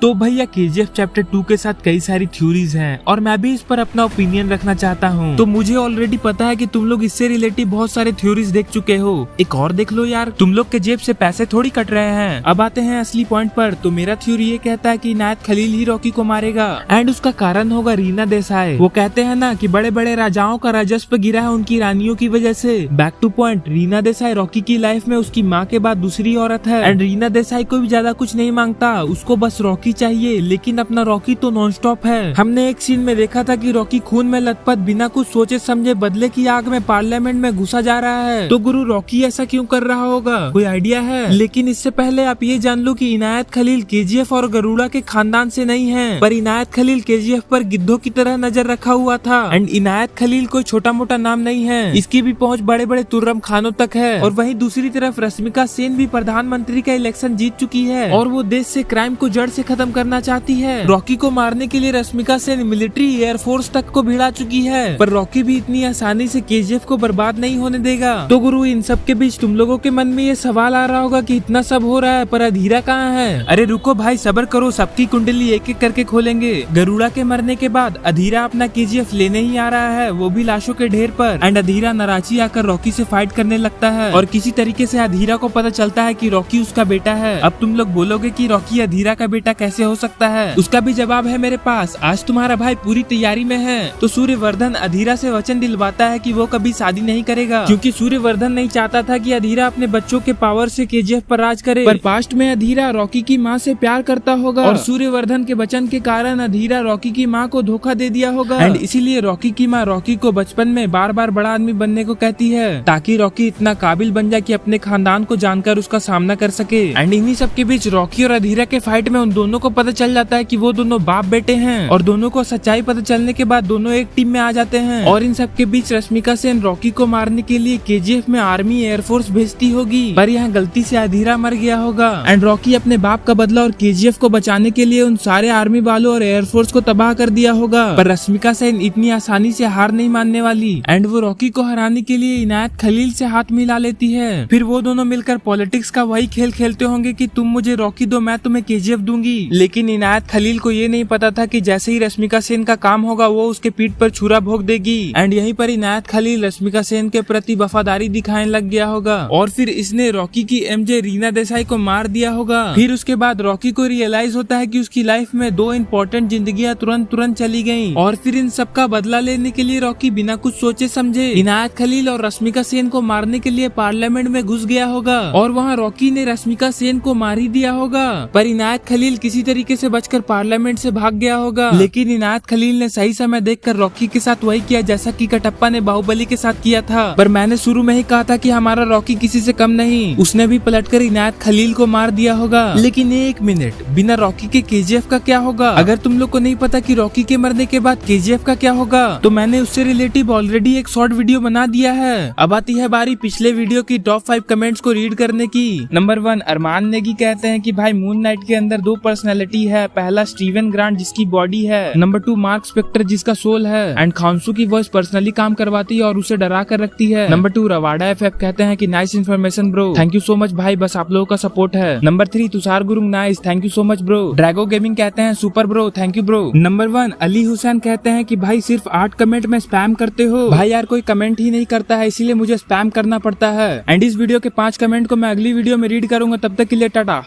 तो भैया KGF chapter 2 के साथ कई सारी थ्योरीज हैं और मैं भी इस पर अपना ओपिनियन रखना चाहता हूँ। तो मुझे ऑलरेडी पता है कि तुम लोग इससे रिलेटिव बहुत सारे थ्योरीज देख चुके हो, एक और देख लो यार, तुम लोग के जेब से पैसे थोड़ी कट रहे हैं। अब आते हैं असली पॉइंट पर। तो मेरा थ्योरी ये कहता है कि इनायत खलील ही रॉकी को मारेगा एंड उसका कारण होगा रीना देसाई। वो कहते हैं ना कि बड़े बड़े राजाओं का राजस्व गिरा है उनकी रानियों की वजह से। Back two point, Reena Desai Rocky की लाइफ में उसकी माँ के बाद दूसरी औरत है एंड रीना देसाई को भी ज्यादा कुछ नहीं मांगता, उसको बस रॉकी चाहिए। लेकिन अपना रॉकी तो नॉन स्टॉप है। हमने एक सीन में देखा था कि रॉकी खून में लथपथ बिना कुछ सोचे समझे बदले की आग में पार्लियामेंट में घुसा जा रहा है। तो गुरु रॉकी ऐसा क्यों कर रहा होगा, कोई आइडिया है? लेकिन इससे पहले आप ये जान लो कि इनायत खलील KGF और गरुड़ा के खानदान से नहीं है, पर इनायत खलील KGF पर गिद्धों की तरह नजर रखा हुआ था एंड इनायत खलील कोई छोटा मोटा नाम नहीं है, इसकी भी पहुंच बड़े बड़े तुर्रम खानों तक है। और वहीं दूसरी तरफ रश्मिका सेन भी प्रधानमंत्री का इलेक्शन जीत चुकी है और वो देश से क्राइम को जड़ से खत्म करना चाहती है। रॉकी को मारने के लिए रश्मिका सेन मिलिट्री एयरफोर्स तक को भिड़ा चुकी है, पर रॉकी भी इतनी आसानी से KGF को बर्बाद नहीं होने देगा। तो गुरु इन सब के बीच तुम लोगों के मन में ये सवाल आ रहा होगा कि इतना सब हो रहा है पर अधीरा कहाँ है? अरे रुको भाई, सब्र करो, सबकी कुंडली एक एक करके खोलेंगे। गरुड़ा के मरने के बाद अधीरा अपना KGF लेने ही आ रहा है, वो भी लाशों के ढेर पर एंड अधीरा नाराजी आकर रॉकी से फाइट करने लगता है और किसी तरीके से अधीरा को पता चलता है कि रॉकी उसका बेटा है। अब तुम लोग बोलोगे कि रॉकी अधीरा का बेटा कैसे हो सकता है? उसका भी जवाब है मेरे पास। आज तुम्हारा भाई पूरी तैयारी में है। तो सूर्यवर्धन अधीरा से वचन दिलवाता है कि वो कभी शादी नहीं करेगा, क्योंकि सूर्यवर्धन नहीं चाहता था कि अधीरा अपने बच्चों के पावर से KGF पर राज करे। पर पास्ट में अधीरा रॉकी की माँ से प्यार करता होगा और सूर्यवर्धन के वचन के कारण अधीरा रॉकी की माँ को धोखा दे दिया होगा एंड इसीलिए रॉकी की माँ रॉकी को बचपन में बार बार बड़ा आदमी बनने को कहती है ताकि रॉकी इतना काबिल बन जाए कि अपने खानदान को जानकर उसका सामना कर सके। एंड इन्हीं सब के बीच रॉकी और अधीरा के फाइट में उन दोनों को पता चल जाता है कि वो दोनों बाप बेटे हैं और दोनों को सच्चाई पता चलने के बाद दोनों एक टीम में आ जाते हैं। और इन सब के बीच रश्मिका सेन रॉकी को मारने के लिए KGF में आर्मी एयरफोर्स भेजती होगी, पर यहाँ गलती से अधीरा मर गया होगा एंड रॉकी अपने बाप का बदला और KGF को बचाने के लिए उन सारे आर्मी वालों और एयरफोर्स को तबाह कर दिया होगा। पर रश्मिका सेन इतनी आसानी से हार नहीं मानने वाली एंड वो रॉकी को हराने के लिए इनायत खलील से हाथ मिला लेती है। फिर वो दोनों मिलकर पॉलिटिक्स का वही खेल खेलते होंगे कि तुम मुझे रॉकी दो, मैं तुम्हें KGF दूंगी। लेकिन इनायत खलील को ये नहीं पता था कि जैसे ही रश्मिका सेन का काम होगा वो उसके पीठ पर छुरा भोंक देगी एंड यहीं पर इनायत खलील रश्मिका सेन के प्रति वफादारी दिखाने लग गया होगा और फिर इसने रॉकी की MJ रीना देसाई को मार दिया होगा। फिर उसके बाद रॉकी को रियलाइज होता है कि उसकी लाइफ में 2 इम्पोर्टेंट जिंदगियां तुरंत चली गयी और फिर इन सब का बदला लेने के लिए रॉकी बिना कुछ सोचे समझे इनायत खलील और रश्मिका सेन को मारने के लिए पार्लियामेंट में घुस गया होगा और वहाँ रॉकी ने रश्मिका सेन को मार ही दिया होगा। पर इनायत खलील किसी तरीके से बचकर पार्लियामेंट से भाग गया होगा। लेकिन इनायत खलील ने सही समय देखकर रॉकी के साथ वही किया जैसा कि कटप्पा ने बाहुबली के साथ किया था। पर मैंने शुरू में ही कहा था कि हमारा रॉकी किसी से कम नहीं, उसने भी पलटकर इनायत खलील को मार दिया होगा। लेकिन एक मिनट, बिना रॉकी के KGF का क्या होगा? अगर तुम लोग को नहीं पता कि रॉकी के मरने के बाद KGF का क्या होगा तो मैंने उससे रिलेटिव ऑलरेडी एक शॉर्ट वीडियो बना दिया है। अब आती है बारी पिछले वीडियो की टॉप 5 कमेंट्स को रीड करने की। नंबर 1, अरमान नेगी कहते हैं कि भाई मून नाइट के अंदर 2 पर्सनैलिटी है, पहला स्टीवन ग्रांट जिसकी बॉडी है, नंबर 2 मार्क स्पेक्टर जिसका सोल है एंड खांसू की वॉइस पर्सनली काम करवाती है और उसे डरा कर रखती है। नंबर 2 रवाडा FF कहते हैं कि nice information bro, thank you so much भाई, बस आप लोगों का सपोर्ट है। Number 3 Tushar Gurung nice, thank you so much bro. Drago gaming कहते हैं super bro, thank you bro. Number 1 Ali Hussain कहते हैं कि भाई सिर्फ 8 कमेंट में स्पैम करते हो। भाई यार कोई कमेंट ही नहीं करता है इसीलिए मुझे स्पैम करना पड़ता है एंड इस वीडियो के 5 कमेंट को मैं अगली वीडियो में रीड करूंगा। तब तक के लिए टाटा।